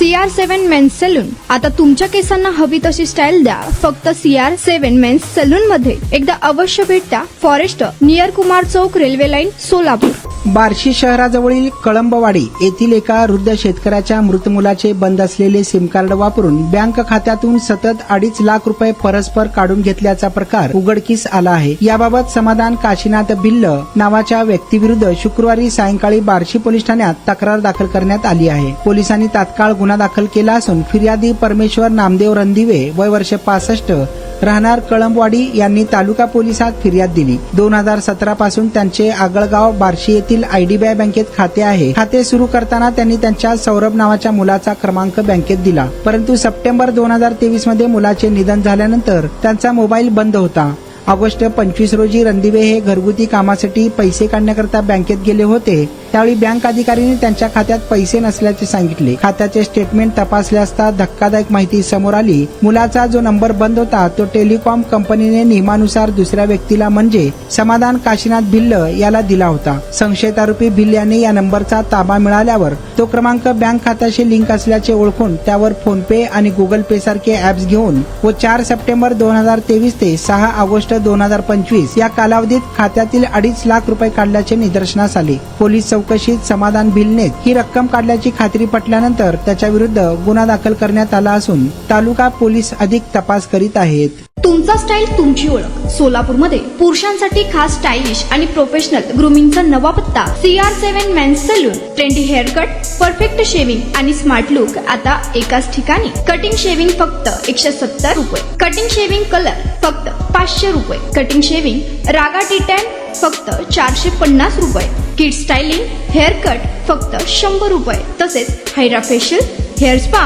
CR7 men's salon. आता तुमच्या केसांना हवी तशी स्टाईल द्या फक्त CR7 मेन्स सलून मध्ये. एकदा अवश्य भेट द्या. फॉरेस्ट नियर कुमार चौक, रेल्वे लाईन, सोलापूर. बार्शी शहराजवळील कळंबवाडी येथील एका वृद्ध शेतकऱ्याच्या मृत मुलाचे बंद असलेले सिम कार्ड वापरून बँक खात्यातून सतत 2.5 लाख रुपये परस्पर काढून घेतल्याचा प्रकार उघडकीस आला आहे. याबाबत समाधान काशीनाथ भिल्ल नावाच्या व्यक्तीविरुद्ध शुक्रवारी सायंकाळी बार्शी पोलीस ठाण्यात तक्रार दाखल करण्यात आली आहे. पोलिसांनी तात्काळ गुन्हा दाखल केला असून फिर्यादी परमेश्वर नामदेव रणदिवे, वय वर्ष 65, राहणार कळंबवाडी यांनी तालुका पोलिसात फिर्याद दिली. 2017 पासून त्यांचे आगळगाव बार्शी येथील IDBI बँकेत खाते आहे. खाते सुरू करताना त्यांनी त्यांच्या सौरभ नावाच्या मुलाचा क्रमांक बँकेत दिला, परंतु सप्टेंबर 2023 मध्ये मुलाचे निधन झाल्यानंतर त्यांचा मोबाईल बंद होता. ऑगस्ट 25 रोजी रणदिवे हे घरगुती कामासाठी पैसे काढण्याकरता बँकेत गेले होते. त्यावेळी बँक अधिकाऱ्यांनी त्यांच्या खात्यात पैसे नसल्याचे सांगितले. खात्याचे स्टेटमेंट तपासले असता धक्कादायक माहिती समोर आली. मुलाचा जो नंबर बंद होता तो टेलिकॉम कंपनीने नियमानुसार दुसऱ्या व्यक्तीला म्हणजे समाधान काशीनाथ भिल्ल याला दिला होता. संशयित आरोपी भिल्ल यांनी या नंबरचा ताबा मिळाल्यावर तो क्रमांक बँक खात्याशी लिंक असल्याचे ओळखून त्यावर फोन पे आणि गुगल पे सारखे ऍप्स घेऊन व 4 सप्टेंबर 2023 ते 6 ऑगस्ट 2025 या कालावधीत खात्यातील 2.5 लाख रुपये काढल्याचे निदर्शनास आले. पोलीस चौकशीत समाधान भिल्लने ही रक्कम काढल्याची खात्री पटल्यानंतर त्याच्या विरुद्ध गुन्हा दाखल करण्यात आला असून तालुका पोलीस अधिक तपास करीत आहेत. तुमचा स्टाईल तुमची ओळख. सोलापूरमध्ये पुरुषांसाठी खास स्टायलिश आणि प्रोफेशनल ग्रूमिंगचा नवा पत्ता CR7 men's salon. Trendy hair cut, perfect shaving आणि स्मार्ट लुक आता एकाच ठिकाणी. कटिंग शेविंग फक्त 170 रुपये. कटिंग शेविंग कलर फक्त 500 रुपये. कटिंग शेविंग रागा टी10 फक्त 450 रुपये. किड स्टायलिंग, हेअर कट फक्त 100 रुपये. तसेच hydra facial, hair spa,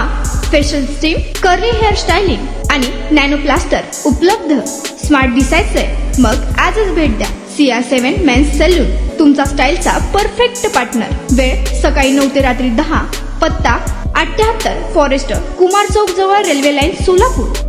facial steam, curly hair styling आणि नॅनो प्लास्टर उपलब्ध. स्मार्ट दिसायचंय मग आजच भेट द्या CR7 मेन्स सलून, तुमचा स्टाईलचा परफेक्ट पार्टनर. वेळ सकाळी 9 ते रात्री 10. पत्ता 78 फॉरेस्ट कुमार चौक जवळ, रेल्वे लाईन, सोलापूर.